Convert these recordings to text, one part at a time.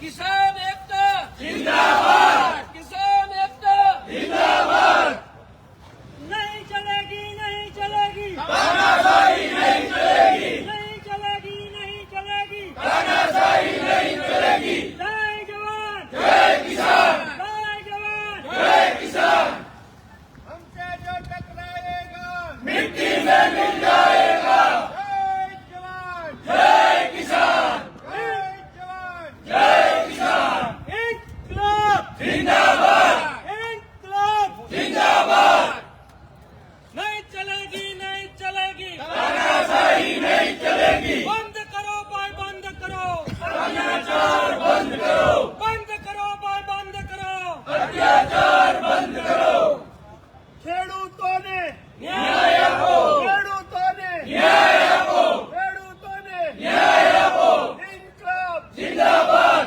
किसान एकता जिंदाबाद, किसान एकता जिंदाबाद। नहीं चलेगी, नहीं चलेगी, तानाशाही नहीं चलेगी, नहीं चलेगी, नहीं चलेगी। तानाशाही नहीं चलेगी। जय जवान, जय किसान, जय जवान, जय किसान। हमसे जो टकराएगा मिट्टी में मिल जाएगा। जय जवान, जय किसान, जय जवान। जय किसान। इनकलाब जिंदाबाद, इनकलाब। जिंदाबाद। नहीं चलेगी, नहीं चलेगी। तानाशाही नहीं चलेगी। बंद करो भाई, बंद करो, अत्याचार बंद करो, बंद करो भाई, बंद करो। अत्याचार बंद करो। ખેડૂતોને ન્યાય આપો, ખેડૂતોને ન્યાય આપો, ખેડૂતોને ન્યાય આપો। ઇનકલાબ जिंदाबाद।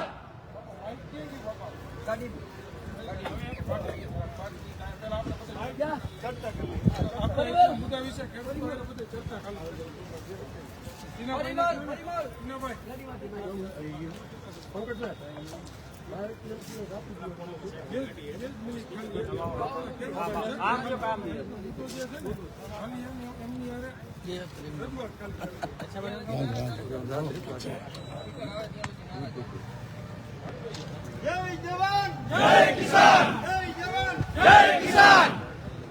જય જવાન, जय किसान, જય જવાન। जय किसान।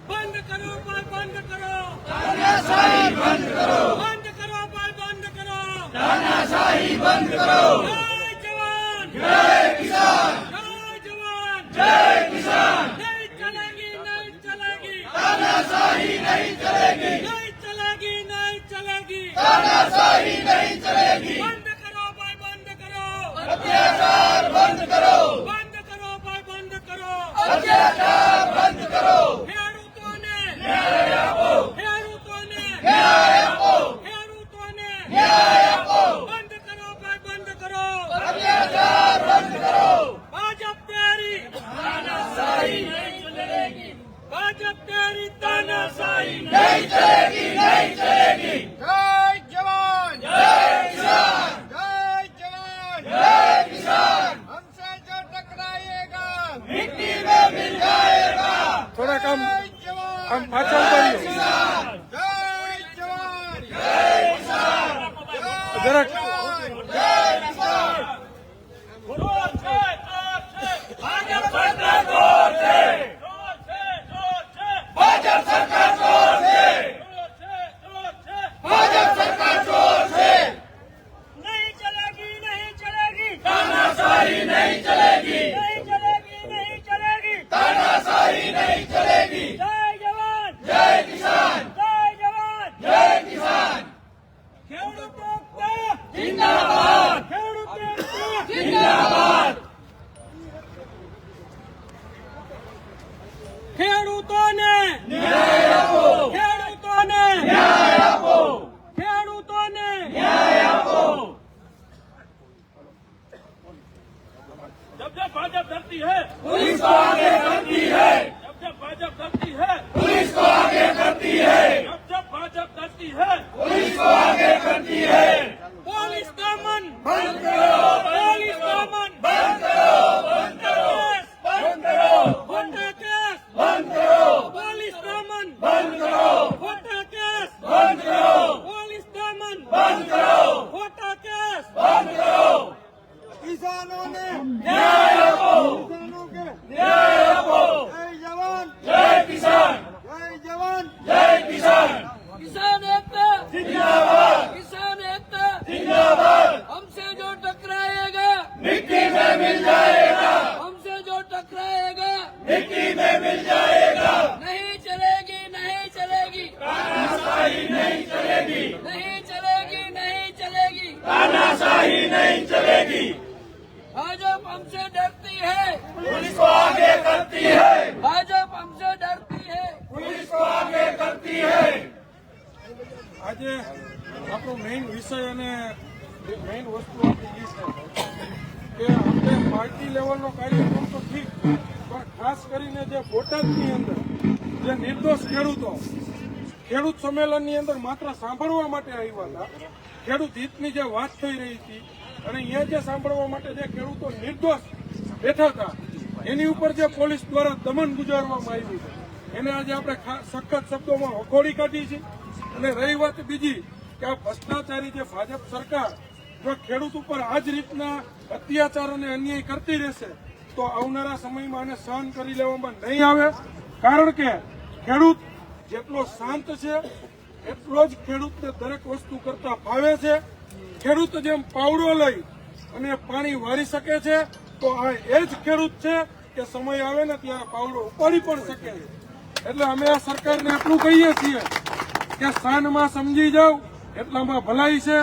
બંધ કરો ભાઈ, બંધ કરો, तानाशाही बंद करो, બંધ કરો ભાઈ, બંધ કરો। तानाशाही बंद करो। જય જવાન, जय किसान, જય જવાન। जय किसान। નહીં ચલેગી, નહીં ચલેગી, तानाशाही नहीं चलेगी, નહીં ચલેગી, નહીં ચલેગી। तानाशाही नहीं चलेगी। બંધ કરો ભાઈ, બંધ કરો, अत्याचार बंद करो, બંધ કરો ભાઈ, બંધ કરો। अत्याचार बंद करो। ખેડૂતોને न्याय आपो, ખેડૂતોને न्याय आपो, ખેડૂતોને न्याय आपो। બંધ કરો ભાઈ, બંધ કરો। अत्याचार बंद करो। ભાજપ તેરી तानाशाही नहीं चलेगी, ભાજપ તેરી તાનાશાહી नहीं चलेगी, नहीं चलेगी। જય જવાન, जय किसान, જય જવાન। जय किसान। हमसे जो टकराएगा मिट्टी में मिल जाएगा। थोड़ा कम जय जवान, हम पाछा उतारियो किसान, जय जवान, जय किसान, જરાક जय किसान। भाजप सरकार जोर से, भाजप सरकार जोर से, भाजप सरकार जोर से। नहीं चलेगी, नहीं चलेगी, तानाशाही नहीं चलेगी, नहीं चलेगी, नहीं चलेगी। तानाशाही नहीं चलेगी। जय जवान, जय किसान, जय जवान। जय किसान। ખેડૂત એકતા जिंदाबाद, ખેડૂત એકતા जिंदाबाद। ખેડૂતોને न्याय आपो, ખેડૂતોને न्याय आपो, ખેડૂતોને न्याय आपो। जब जब भाजप धरती है, पुलिस को आगे करती है, जब जब भाजप धरती है, पुलिस को आगे करती है, जब जब भाजप धरती है। पुलिस को आगे करती है। पुलिस दमन बंद करो, पुलिस दमन बंद करो, बंद करो, बंद करो, खोटा केस बंद करो, पुलिस दमन बंद करो, खोटा केस बंद करो, पुलिस दमन बंद करो, खोटा केस। बंद करो। किसानों ने न्याय आपो, किसानों के न्याय आपो। जय जवान, जय किसान, जय जवान। जय किसान। किसान एकता जिंदाबाद, किसान एकता। जिंदाबाद। हमसे जो टकराएगा मिट्टी में मिल जाएगा, हमसे जो टकराएगा मिट्टी में मिल जाएगा। नहीं चलेगी, नहीं चलेगी, तानाशाही नहीं चलेगी, नहीं चलेगी, नहीं चलेगी। तानाशाही नहीं चलेगी। भाजप हमसे डरती है, पुलिस को आगे करती है, भाजप हमसे डरती है। पुलिस को आगे करती है। આજે આપણો મેઇન વિષય અને મેઇન વસ્તુ આપણી એ છે કે આપણે પાર્ટી લેવલનો કાર્યક્રમ તો ઠીક, પણ ખાસ કરીને જે બોટાદની અંદર જે નિર્દોષ ખેડૂતો ખેડૂત સંમેલનની અંદર માત્ર સાંભળવા માટે આવ્યા હતા, ખેડૂત હિતની જે વાત થઈ રહી હતી અને અહીંયા જે સાંભળવા માટે જે ખેડૂતો નિર્દોષ બેઠા હતા એની ઉપર જે પોલીસ દ્વારા દમન ગુજારવામાં આવ્યું છે એને આજે આપણે સખત શબ્દોમાં વખોડી કાઢી છે. અને રહી વાત બીજી કે આ ભ્રષ્ટાચારી જે ભાજપ સરકાર જો ખેડૂત ઉપર આ જ રીતના અત્યાચાર અને અન્યાય કરતી રહેશે તો આવનારા સમયમાં આને સહન કરી લેવામાં નહીં આવે. કારણ કે ખેડૂત જેટલો શાંત છે એટલો જ ખેડૂતને દરેક વસ્તુ કરતા ભાવે છે. ખેડૂત જેમ પાવડો લઈ અને પાણી વારી શકે છે તો આ એ જ ખેડૂત છે કે સમય આવે ને ત્યારે પાવડો ઉપાડી પણ શકે છે. એટલે અમે આ સરકારને એટલું કહીએ છીએ કે શાનમાં સમજી જાવ એટલામાં ભલાઈ છે.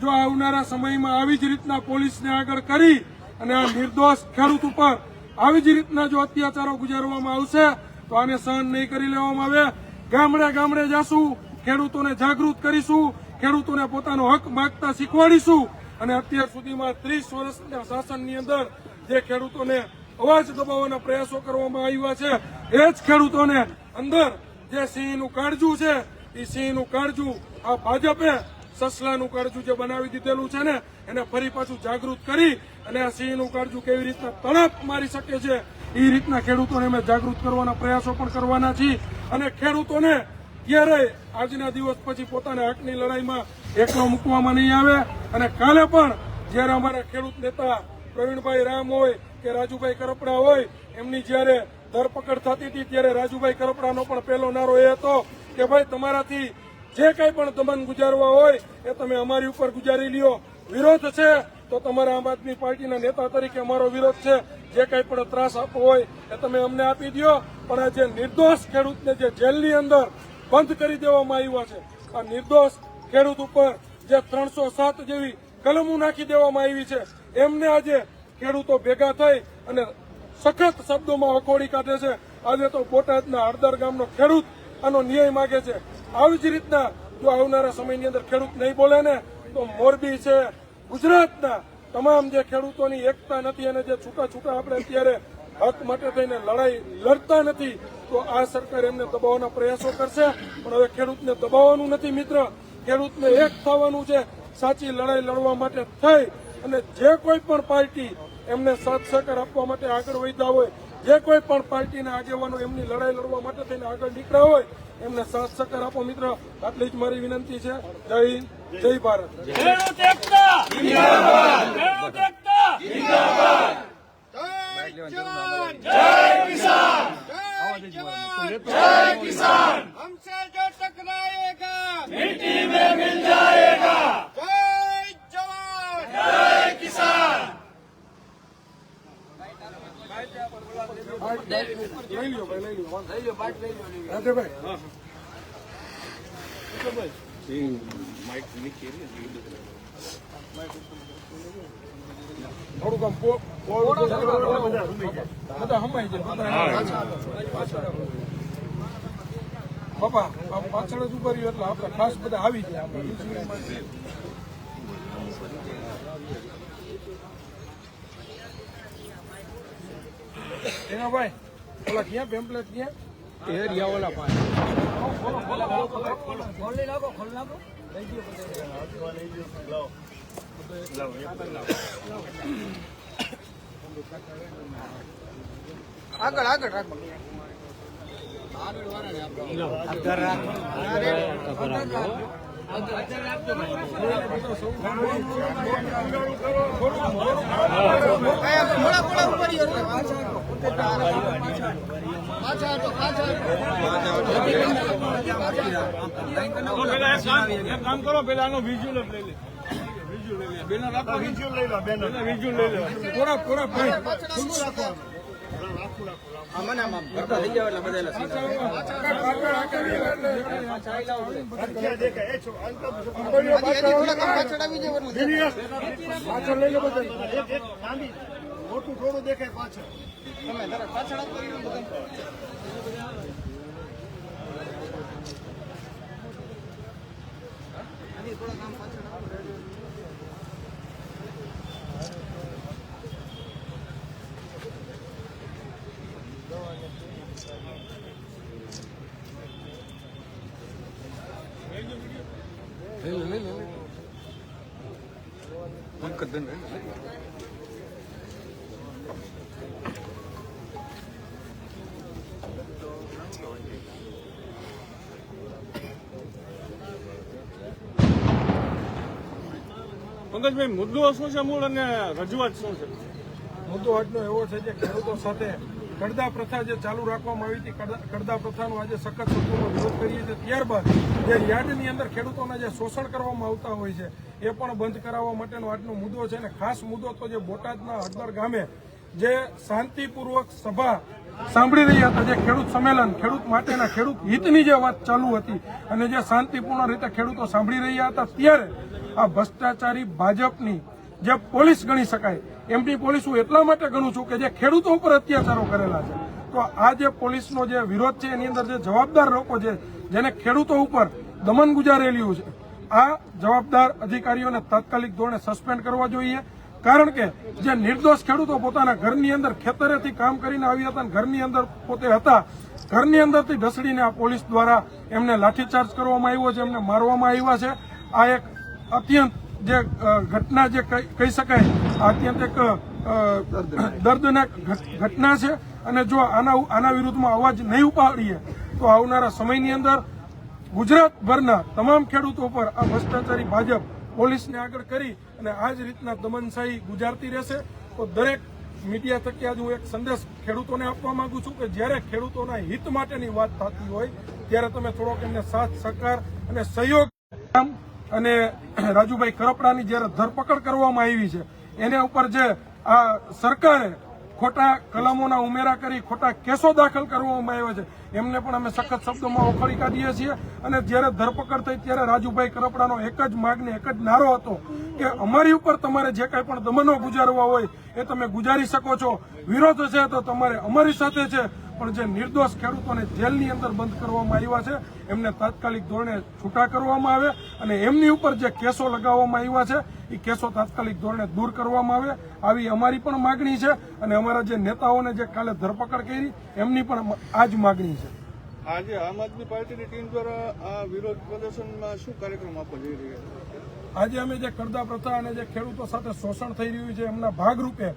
જો આવનારા સમયમાં આવી જ રીતના પોલીસને આગળ કરી અને આ નિર્દોષ ખેડૂત ઉપર આવી જ રીતના જો અત્યાચારો ગુજારવામાં આવશે તો આને સહન નહીં કરી લેવામાં આવે. ગામડે ગામડે જાશું, ખેડૂતોને જાગૃત કરીશું, ખેડૂતોને પોતાનો હક માગતા શીખવાડીશું. અને અત્યાર સુધીમાં 30 વર્ષના શાસનની અંદર જે ખેડૂતોને અવાજ દબાવવાના પ્રયાસો કરવામાં આવ્યા છે એ જ ખેડૂતોને અંદર જે સિંહનું કાળજું છે એ સિંહનું કાળજું આ ભાજપે સસલાનું કાળજું જે બનાવી દીધેલું છે ને એને ફરી પાછું જાગૃત કરી અને આ સિંહનું કાળજું કેવી રીતના તડપ મારી શકે છે એ રીતના ખેડૂતોને અમે જાગૃત કરવાના પ્રયાસો પણ કરવાના છીએ. અને ખેડૂતોને ક્યારેય આજના દિવસ પછી પોતાના હકની લડાઈમાં એકલો મૂકવામાં નહીં આવે. અને કાલે પણ જ્યારે અમારા ખેડૂત નેતા પ્રવીણભાઈ રામ હોય કે રાજુભાઈ કરપડા હોય એમની જ્યારે ધરપકડ થતી હતી ત્યારે રાજુભાઈ કરપડાનો પણ પહેલો નારો એ હતો કે ભાઈ તમારાથી જે કંઈ પણ દમન ગુજારવા હોય એ તમે અમારી ઉપર ગુજારી લ્યો. વિરોધ છે તો તમારા આમ આદમી પાર્ટીના નેતા તરીકે અમારો વિરોધ છે. જે કંઈ પણ ત્રાસ આપવો હોય એ તમે અમને આપી દો. પણ આ જે નિર્દોષ ખેડૂતને જે જેલની અંદર બંધ કરી દેવામાં આવ્યા છે આ નિર્દોષ ખેડૂત ઉપર જે 307 જેવી કલમો નાખી દેવામાં આવી છે એમને આજે ખેડૂતો ભેગા થઈ અને સખત શબ્દોમાં વખોડી કાઢે છે. આજે તો બોટાદના હળદર ગામનો ખેડૂત આનો ન્યાય માગે છે. આવી જ રીતના જો આવનારા સમયની અંદર ખેડૂત નહીં બોલે ને તો મોરબી છે, ગુજરાતના તમામ જે ખેડૂતોની એકતા નથી અને જે છૂટા છૂટા આપણે અત્યારે હક માટે થઈને લડાઈ લડતા નથી તો આ સરકાર એમને દબાવવાના પ્રયાસો કરશે. પણ હવે ખેડૂતને દબાવવાનું નથી મિત્ર, ખેડૂતને એક થવાનું છે. સાચી લડાઈ લડવા માટે થઈ અને જે કોઈ પણ પાર્ટી એમને સાથ સહકાર આપવા માટે આગળ વધ્યા હોય, જે કોઈ પણ પાર્ટીના આગેવાનો એમની લડાઈ લડવા માટે થઈને આગળ નીકળ્યા હોય એમને સાથ સહકાર આપો મિત્ર. આટલી જ મારી વિનંતી છે. જય હિન્દ, જય ભારત. ખેડૂત એકતા જિંદાબાદ, ખેડૂત એકતા જિંદાબાદ. जय किसान, जय किसान. हमसे जो टकराएगा मिट्टी में मिल जाएगा. जय जवान. जय किसान. લઈ લ્યો ભાઈ, લઈ લ્યો રાજેભાઈ. થોડુંક આમ બધા હમાઈ જાય બાપા પાછળ જ ઉભા રહ્યો એટલે આપણે ખાસ બધા આવી જાય. એના ભાઈ ઓલા ક્યાં પેમ્પલેટ ક્યાં એરિયા ઓલા પાસે ખોલી નાખો, ખોલી નાખો. આગળ આગળ રાખો. કામ કરો પેલા આનો વિઝ્યુઅલ લઈ લે. બેનર રાખો, વિઝ્યુઅલ લઈ લો. બેનર વિઝ્યુઅલ લઈ લો. પૂરા પૂરા ભાઈ ખુલ્લું રાખો. મને આમ ભરતા થઈ જાવ એટલે બધા પાછળ લઈ લો. બધા મોટું થોડું દેખાય પાછળ. તમે પાછળ પંકજભાઈ, મુદ્દો શું છે મૂળ અને રજૂઆત શું છે? મુદ્દો આજનો એવો છે કે ખેડૂતો સાથે કડદા પ્રથા જે ચાલુ રાખવામાં આવી હતી, કડદા પ્રથાનો આજે સખત શબ્દોમાં વિરોધ કરીએ છીએ. ત્યારબાદ જે યાર્ડની અંદર ખેડૂતોના જે શોષણ કરવામાં આવતા હોય છે એ પણ બંધ કરાવવા માટેનો આજનો મુદ્દો છે. અને ખાસ મુદ્દો તો જે બોટાદના હળદર ગામે જે શાંતિપૂર્વક સભા સાંભળી રહ્યા હતા, જે ખેડૂત સંમેલન, ખેડૂત માટેના, ખેડૂત હિતની જે વાત ચાલુ હતી અને જે શાંતિપૂર્ણ રીતે ખેડૂતો સાંભળી રહ્યા હતા, ત્યારે આ ભ્રષ્ટાચારી ભાજપની જે પોલીસ ગણી શકાય, એમની પોલીસ હું એટલા માટે ગણું છું કે જે ખેડૂતો ઉપર અત્યાચારો કરેલા છે. તો આ જે પોલીસનો જે વિરોધ છે એની અંદર જે જવાબદાર લોકો છે, જેને ખેડૂતો ઉપર દમન ગુજારેલું છે, આ જવાબદાર અધિકારીઓને તાત્કાલિક ધોરણે સસ્પેન્ડ કરવા જોઈએ. કારણ કે જે નિર્દોષ ખેડૂતો પોતાના ઘરની અંદર ખેતરેથી કામ કરીને આવ્યા હતા, ઘરની અંદર પોતે હતા, ઘરની અંદરથી ઢસડીને આ પોલીસ દ્વારા એમને લાઠીચાર્જ કરવામાં આવ્યો છે, એમને મારવામાં આવ્યા છે. આ એક અત્યંત જે ઘટના જે કહી શકાય, અત્યંત એક દર્દનાક ઘટના છે. અને જો આના વિરુદ્ધમાં અવાજ નહીં ઉપાડીએ તો આવનારા સમયની અંદર ગુજરાતભરના તમામ ખેડૂતો પર આ ભ્રષ્ટાચારી ભાજપ પોલીસને આગળ કરી અને આ જ રીતના દમનશાહી ગુજારતી રહેશે. તો દરેક મીડિયા થકી આજે હું એક સંદેશ ખેડૂતોને આપવા માંગુ છું કે જ્યારે ખેડૂતોના હિત માટેની વાત થતી હોય ત્યારે તમે થોડોક એમને સાથ સહકાર અને સહયોગ. અને રાજુભાઈ કરપડાની જયારે ધરપકડ કરવામાં આવી છે એના ઉપર જે આ સરકારે ખોટા કલમોના ઉમેરા કરી ખોટા કેસો દાખલ કરવામાં આવ્યા છે, એમને પણ અમે સખત શબ્દોમાં ઓખડી કાઢીએ છીએ. અને જયારે ધરપકડ થઈ ત્યારે રાજુભાઈ કરપડાનો એક જ માગણી, એક જ નારો હતો કે અમારી ઉપર તમારે જે કાંઈ પણ દમનો ગુજારવા હોય એ તમે ગુજારી શકો છો, વિરોધ છે તો તમારે અમારી સાથે છે. પણ જે નિર્દોષ ખેડૂતોને જેલની અંદર બંધ કરવામાં આવ્યા છે એમને તાત્કાલિક ધોરણે છૂટા કરવામાં આવે અને એમની ઉપર જે કેસો લગાવવામાં આવ્યા છે એ કેસો તાત્કાલિક ધોરણે દૂર કરવામાં આવે, આવી અમારી પણ માગણી છે. અને અમારા જે નેતાઓને જે કાલે ધરપકડ કરી એમની પણ આ જ માગણી છે. આજે આમ આદમી પાર્ટીની ટીમ દ્વારા આ વિરોધ પ્રદર્શનમાં શું કાર્યક્રમ આપવા જઈ રહ્યા છે? આજે અમે જે કડદા પ્રથા અને જે ખેડૂતો સાથે શોષણ થઈ રહ્યું છે એમના ભાગરૂપે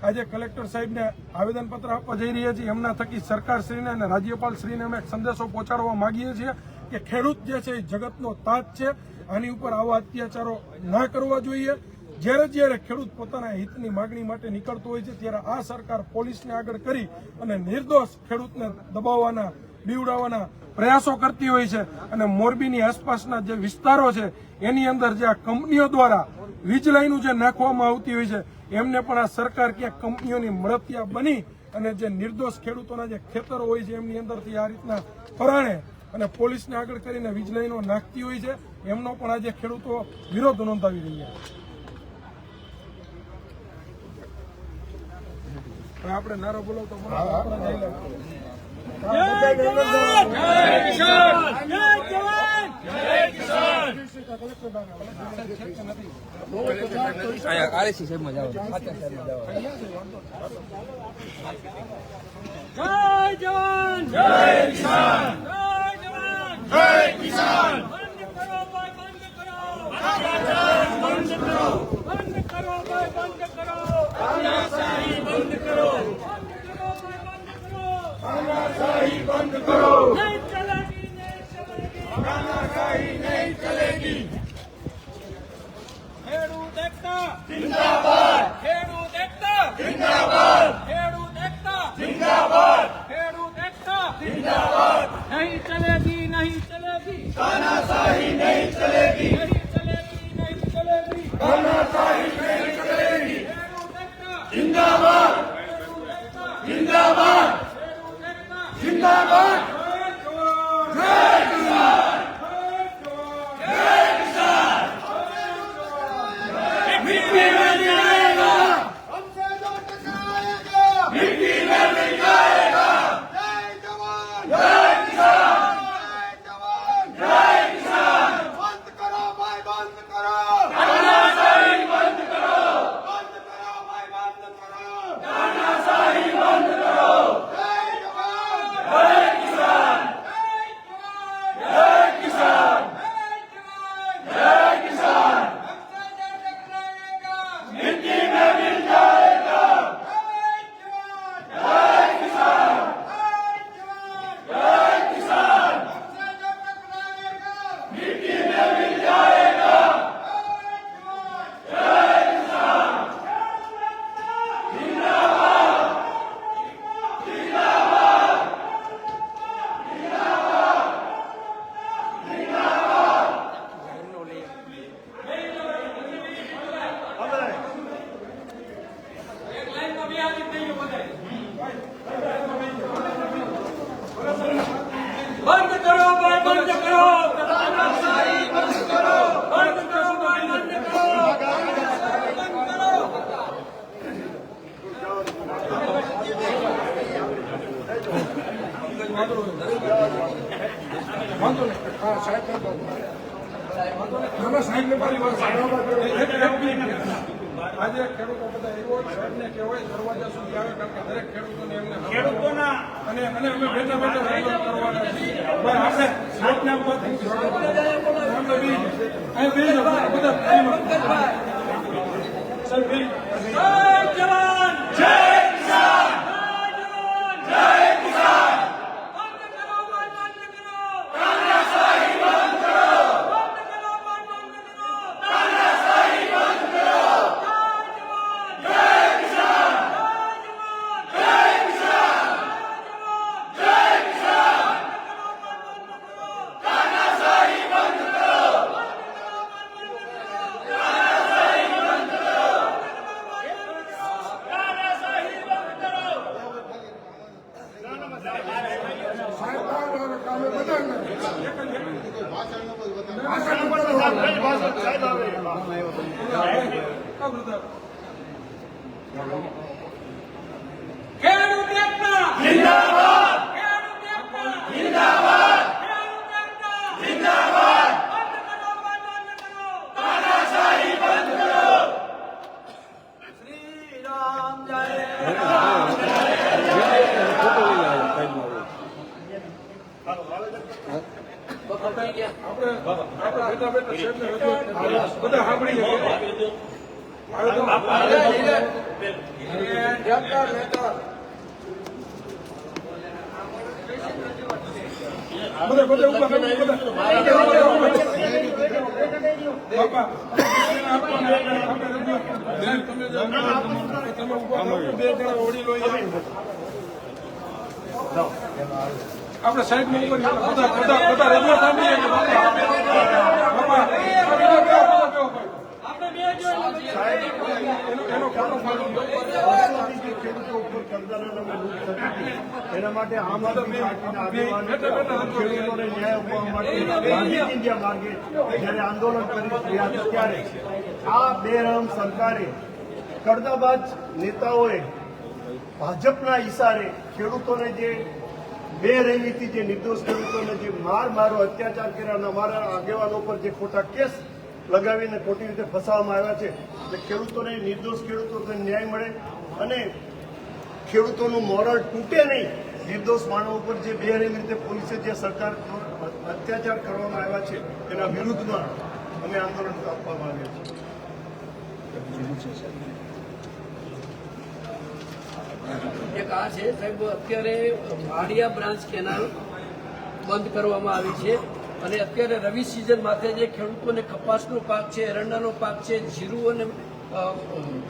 આજે કલેક્ટર સાહેબને આવેદનપત્ર આપવા જઈ રહ્યા છીએ. એમના થકી સરકારશ્રીને અને રાજ્યપાલશ્રીને અમે એક સંદેશો પહોંચાડવા માંગીએ છીએ કે ખેડૂત જે છે એ જગતનો તાજ છે, આની ઉપર આવા અત્યાચારો ના કરવા જોઈએ. જ્યારે ખેડૂત પોતાના હિતની માગણી માટે નીકળતો હોય છે ત્યારે આ સરકાર પોલીસને આગળ કરી અને નિર્દોષ ખેડૂતને દબાવવાના, બીવડાવવાના પ્રયાસો કરતી હોય છે. અને મોરબીની આસપાસના જે વિસ્તારો છે એની અંદર જે આ કંપનીઓ દ્વારા વીજ લાઈનો જે નાખવામાં આવતી હોય છે એમને પણ આ સરકાર ક્યાંક કંપનીઓની મળતિયા બની અને જે નિર્દોષ ખેડૂતોના જે ખેતરો હોય છે એમની અંદરથી આ રીતના પરાણે અને પોલીસને આગળ કરીને વીજ લાઈનો નાખતી હોય છે, એમનો પણ આજે ખેડૂતો વિરોધ નોંધાવી રહ્યા છે. આપણે નારો બોલાવતો આરએસી સાહેબમાં જાઓ, સાચા સાહેબમાં જાઓ. જય જવાન, જય કિસાન, જય જવાન, જય કિસાન. બંધ કરો ભાઈ, બંધ કરો. બંધ કરો. બંધ કરો ભાઈ, બંધ કરો. તાનાશાહી બંધ કરો. બંધ કરો ભાઈ, બંધ કરો. તાનાશાહી બંધ કરો. નહીં ચલેગી, નહીં ચલેગી. તાનાશાહી નહીં ચલેગી. ખેડૂત એકતા જિંદાબાદ. ખેડૂત એકતા જિંદાબાદ. ખેડૂત એકતા જિંદાબાદ. ખેડૂત એકતા જિંદાબાદ. નહીં ચલેગી, નહીં ચલેગી. તાનાશાહી નહીં ચલેગી. નહીં ચલેગી, નહીં ચલેગી. તાનાશાહી નહીં ચલેગી. ખેડૂત એકતા જિંદાબાદ. ખેડૂત એકતા જિંદાબાદ. ખેડૂત એકતા જિંદાબાદ. જય કિસાન. આજે ખેડૂતો બધા એવો સાહેબને કહેવાય દરવાજા સુધી આવે કારણ કે દરેક ખેડૂતોને એમને ખેડૂતોના અને અમે બેઠા બેઠા રજૂઆત કરવાના છીએ આપણે સાહેબના જય જવાન જય કિસાન જય કિસાન બંધ કરો બંધ કરો તાનાશાહી બંધ કરો બંધ કરો બંધ કરો તાનાશાહી બંધ કરો જય જવાન જય કિસાન જય કિસાન તાનાશાહી બંધ કરો ખેડૂત એકતા જિંદાબાદ ખેડૂત એકતા જિંદાબાદ ખેડૂત એકતા જિંદાબાદ બંધ કરો તાનાશાહી બંધ કરો શ્રી રામ જય રામ બેઠા બેઠા સાહેબને રજૂઆત બધા સાંભળી લે બધા આપણે સાઈડ માં ઉપર બધા રજૂઆત સાંભળીએ એના માટે આમ આદમી પાર્ટીના આગેવાનો ખેડૂતોને ન્યાય અપાવવા માટે ગાંધી ઇન્ડિયા માર્ગે જ્યારે આંદોલન કરી રહ્યા હતા ત્યારે આ બેરહમ સરકારે કડદાબાજ નેતાઓએ ભાજપના ઇશારે ખેડૂતોને જે બેરહેમીથી જે નિર્દોષ ખેડૂતોને જે મારો અત્યાચાર કર્યા અમારા આગેવાનો પર જે ખોટા કેસ લગાવીને ખોટી રીતે ફસાવવામાં આવ્યા છે એટલે ખેડૂતોને નિર્દોષ ખેડૂતોને ન્યાય મળે અને ખેડૂતોનું મોરલ તૂટે નહીં. નિર્દોષ માનવ ઉપર જે બેરહેમી રીતે પોલીસે જે સરકાર અત્યાચાર કરવામાં આવ્યા છે એના વિરુદ્ધમાં અમે આંદોલન આપવામાં આવ્યા છે. એક આ છે સાહેબ, અત્યારે માળિયા બ્રાન્ચ કેનાલ બંધ કરવામાં આવી છે અને અત્યારે રવિ સિઝન માટે જે ખેડૂતોને કપાસનો પાક છે, એરંડાનો પાક છે, જીરું અને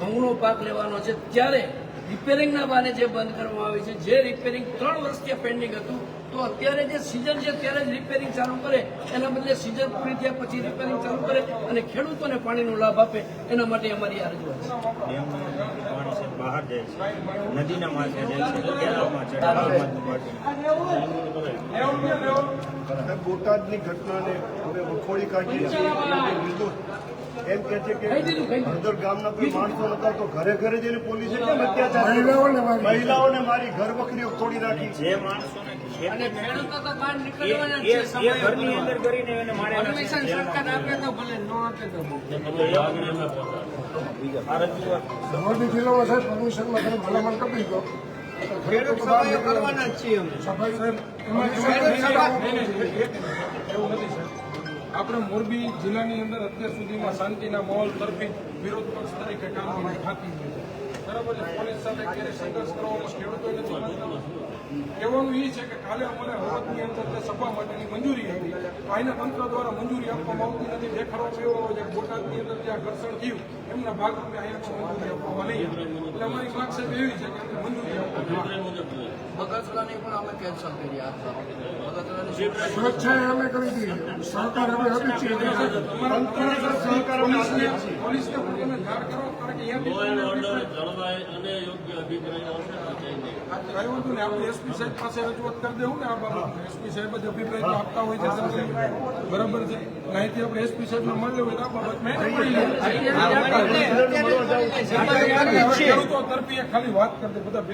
ઘઉંનો પાક લેવાનો છે ત્યારે રિપેરિંગના બહાને જે બંધ કરવામાં આવી છે, જે રિપેરિંગ 3 વર્ષથી પેન્ડિંગ હતું તો અત્યારે જે સિઝન છે ત્યારે જ રિપેરિંગ ચાલુ કરે, એના બદલે સિઝન પૂરી થયા પછી રિપેરિંગ ચાલુ કરે અને ખેડૂતોને પાણીનો લાભ આપે, એના માટે અમારી આ રજૂઆત છે. પાણી છે બહાર જાય છે, નદીના માથે જાય છે, કેનાલમાં ચડે. બોટાદની ઘટનાને અમે વખોડી કાઢીએ છીએ. નિર્દોષ એમ કે છે કે હળદર ગામના કોઈ માણસો નતા તો ઘરે ઘરે જઈને પોલીસે કેમ અત્યાચાર મહિલાઓને મારી ઘર વખરીઓ તોડી નાખી. જે માણસોને અને ખેડૂતો તો બહાર નીકળવાના જ છે. એ ઘરની અંદર કરીને એને માર્યા છે. પરમિશન સરકાર આપે તો ભલે, ન આપે તો ભલે. આ રજૂઆત મોરબી જિલ્લામાં સાહેબ પરમિશનમાં તમે ભલામણ કરી દીધો. ખેડૂત સભાઓ કરવાના જ છીએ અમે. એવું નથી સર. આપણે મોરબી જિલ્લાની અંદર અત્યાર સુધીમાં શાંતિના માહોલ તરફી વિરોધ પક્ષ તરીકે કામગીરી થતી હોય છે. બરાબર છે. પોલીસ સાથે ક્યારે સંઘર્ષ કરવામાં ખેડૂતોએ નથી માનતા. કહેવાનું એ છે કે કાલે અમારે હળવદની અંદર જે સભા માટેની મંજૂરી હતી, આઈના તંત્ર દ્વારા મંજૂરી આપવામાં આવતી નથી. દેખાડો એવો છે કે બોટાદની અંદર જે ઘર્ષણ થયું એમના ભાગરૂપે અહીંયા મંજૂરી આપવામાં નહીં આવે. એટલે અમારી માંગ સાહેબ એવી છે કે અમને મંજૂરી આપવામાં બગસરાની પણ અમે કેન્સલ કરી આ સ્વેચ્છાએ અમે કરી દીધી. સરકાર હવે હતી છે પોલીસને પણ તમે જાણ કરો આપણે કે જળવાય અને યોગ્ય અભિપ્રાય આવશે તો જઈ નહીં. કઈ વાંધો નહીં, આપણે એસપી સાહેબ પાસે રજૂઆત કરી દેવું ને આ બાબત. એસપી સાહેબ જ અભિપ્રાય તો આપતા હોય છે બરાબર છે. અહીંથી આપણે એસપી સાહેબ ને મળ્યો હોય તો આ બાબત મેં ખેડૂતો તરફી ખાલી વાત કરી દે બધા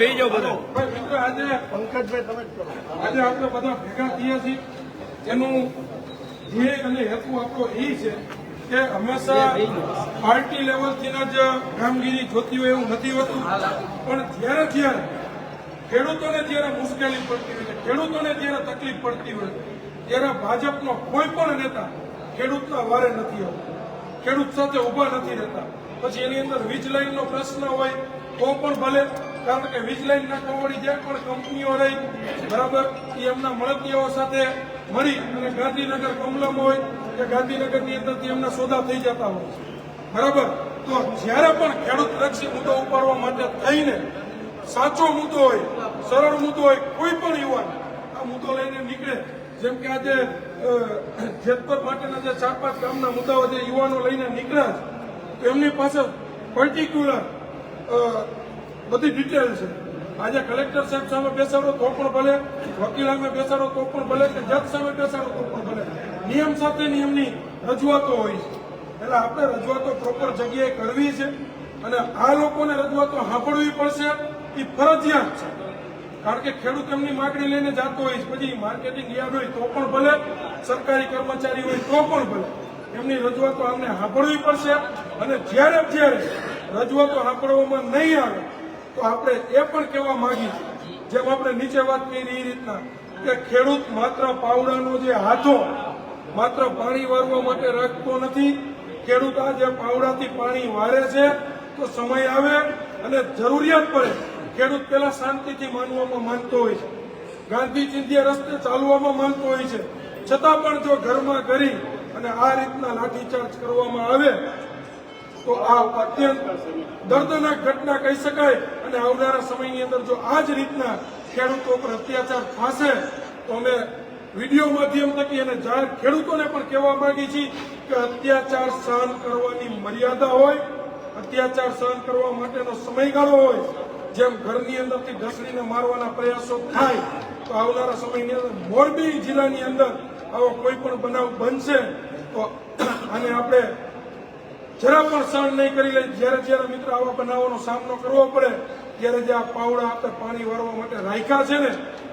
બેજો બધા ભાઈ મિત્રો આજે પંકજભાઈ તમે જ કરો. આજે આપણે બધા ભેગા થયા છીએ એનું ધ્યેય અને હેતુ આપણો એ છે કે હંમેશા પાર્ટી લેવલથી જ કામગીરી જોતી હોય એવું નથી હોતું, પણ જ્યારે ખેડૂતોને જ્યારે મુશ્કેલી પડતી હોય, ખેડૂતોને જ્યારે તકલીફ પડતી હોય ત્યારે ભાજપનો કોઈ પણ નેતા ખેડૂતના વારે નથી આવતો, ખેડૂત સાથે ઉભા નથી રહેતા. પછી એની અંદર વીજ લાઈનનો પ્રશ્ન હોય તો પણ ભલે, કારણ કે વીજ લાઈનના કોવડી જે પણ કંપનીઓ રહી બરાબર એ એમના મળતિયાઓ સાથે મળી અને ગાંધીનગર કમલમ હોય કે ગાંધીનગરની અંદરથી એમના સોદા થઈ જતા હોય છે બરાબર. તો જ્યારે પણ ખેડૂત લક્ષી મુદ્દો ઉપાડવા માટે થઈને સાચો મુદ્દો હોય, સરળ મુદ્દો હોય, કોઈ પણ યુવાન આ મુદ્દો લઈને નીકળે, જેમ કે આજે જેતપર માટેના જે 4-5 ગામના મુદ્દાઓ જે યુવાનો લઈને નીકળ્યા છે તો એમની પાસે પર્ટિક્યુલર બધી ડિટેલ છે. આજે કલેક્ટર સાહેબ સામે બેસાડો તો પણ ભલે, વકીલ સામે બેસાડો તો પણ ભલે, કે જજ સામે બેસાડો તો પણ ભલે, નિયમ સાથે નિયમની રજૂઆતો હોય છે. એટલે આપણે રજૂઆતો પ્રોપર જગ્યાએ કરવી છે અને આ લોકોને રજૂઆતો સાંભળવી પડશે, એ ફરજિયાત છે. કારણ કે ખેડૂત એમની માગણી લઈને જતો હોય, પછી માર્કેટિંગ યાર્ડ હોય તો પણ ભલે, સરકારી કર્મચારી હોય તો પણ ભલે, એમની રજૂઆતો અમને સાંભળવી પડશે. અને જ્યારે રજૂઆતો સાંભળવામાં નહીં આવે તો આપણે એ પણ કહેવા માંગીએ, જેમ આપણે નીચે વાત કરી એ રીતના કે ખેડૂત માત્ર પાવડાનો જે હાથો માત્ર પાણી વારવા માટે રાખતો નથી. ખેડૂત આ જે પાવડાથી પાણી વારે છે તો સમય આવે અને જરૂરિયાત પડે ખેડૂત પેલા શાંતિથી માનવામાં માનતો હોય છે, ગાંધી ચિંધ્યા રસ્તે ચાલવામાં માનતો હોય છે, છતાં પણ જો ઘરમાં કરી અને આ રીતના લાઠીચાર્જ કરવામાં આવે તો આ અત્યંત દર્દનાક ઘટના કહી શકાય. અને આવનારા સમયની અંદર જો આ જ રીતના ખેડૂતો પર અત્યાચાર થશે તો અમે વિડીયો માધ્યમ થકી અને જાહેર ખેડૂતોને પણ કહેવા માંગી છીએ કે અત્યાચાર સહન કરવાની મર્યાદા હોય, અત્યાચાર સહન કરવા માટેનો સમયગાળો હોય. જેમ ઘરની અંદરથી ઢસડીને મારવાના પ્રયાસો થાય તો આવનારા સમયની અંદર મોરબી જિલ્લાની અંદર આવો કોઈ પણ બનાવ બનશે તો આને આપણે જરા પણ સહન નહીં કરી લઈ. જ્યારે મિત્રો આવા બનાવોનો સામનો કરવો પડે ત્યારે જે આ પાવડા આપણે પાણી વારવા માટે રાખ્યા છે ને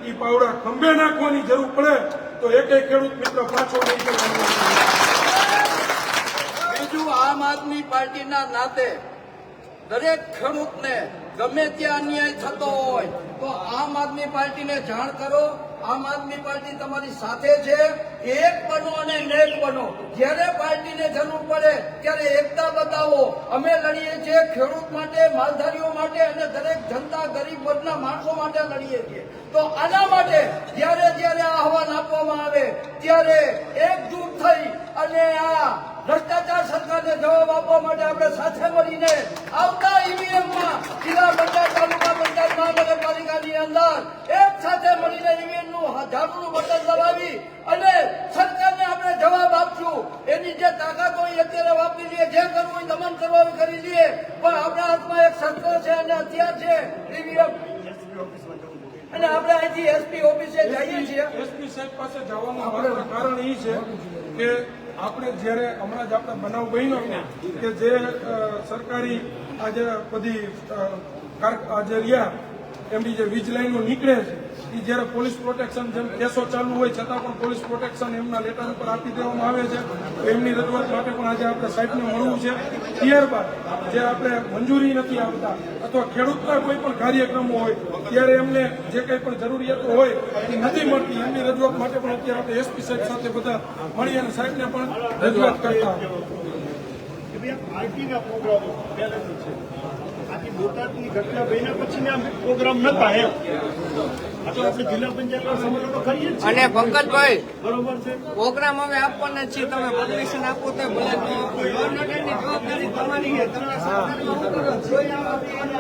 એ પાવડા ખંભે નાખવાની જરૂર પડે તો એકેય ખેડૂત મિત્ર પાછો નહીં કરવાનો. બીજું, આમ આદમી પાર્ટીના નાતે દરેક ખેડૂતને ગમે ત્યાં અન્યાય થતો હોય તો આમ આદમી પાર્ટીને જાણ કરો. આમ આદમી પાર્ટી તમારી સાથે છે. એક બનો અને નેક બનો. જ્યારે પાર્ટીને જરૂર પડે ત્યારે એકતા બતાવો. અમે લડીએ છીએ ખેડૂત માટે, માલધારીઓ માટે અને દરેક જનતા ગરીબ વર્ગના માણસો માટે લડીએ છીએ. તો આના માટે જ્યારે આહવાન આપવામાં આવે ત્યારે એકજૂટ થઈ અને આ ભ્રષ્ટાચાર સરકારને જવાબ આપવા માટે આપણે સાથે મળીને આવતા ઈવીએમમાં જિલ્લા પંચાયત, તાલુકા પંચાયત, મહાનગરપાલિકાની અંદર એક સાથે મળીને ઈવીએમનું ઝાડુનું બટન દબાવી અને સરકારને આપણે જવાબ આપશું. એની જે તાકાત હોય અત્યારે વાપરી લઈએ, જે કરવું હોય દમન કરવા કરી લઈએ, પણ આપણા હાથમાં એક શસ્ત્ર છે અને હથિયાર છે ઈવીએમ. અને આપણે અહીંથી એસપી ઓફિસે જઈએ છીએ. એસપી સાહેબ પાસે જવાનું માત્ર કારણ એ છે કે આપણે જ્યારે હમણાં જ આપણે બનાવ બન્યો કે જે સરકારી આજે બધી આજે રહ્યા એમની જે વીજ લાઈનો નીકળે છે એ જ્યારે પોલીસ પ્રોટેક્શન, જેમ કેસો ચાલુ હોય છતાં પણ પોલીસ પ્રોટેક્શન એમના લેટર ઉપર આપી દેવામાં આવે છે. તો એમની રજૂઆત માટે પણ આજે આપણે સાહેબને મળવું છે. ત્યારબાદ જે આપણે મંજૂરી નથી આવતા અથવા ખેડૂતના કોઈ પણ કાર્યક્રમો હોય ત્યારે એમને જે કંઈ પણ જરૂરિયાતો હોય એ નથી મળતી, એમની રજૂઆત માટે પણ અત્યારે આપણે એસપી સાહેબ સાથે બધા મળી અને સાહેબને પણ રજૂઆત કરતા કે ભાઈ પાર્ટીના પ્રોગ્રામો પહેલેથી છે. આથી બોટાદની ઘટના બન્યા પછી આ પ્રોગ્રામ નતા એમ. આ તો આપણે જિલ્લા પંચાયતના સમય તો કરીએ જ છીએ. અને પંકજભાઈ બરોબર છે. પ્રોગ્રામ હવે આપવાના છીએ, તમે પરમિશન આપો તો ભલે. ગવર્નરની જવાબદારી તમારી છે. તમે સરકારમાં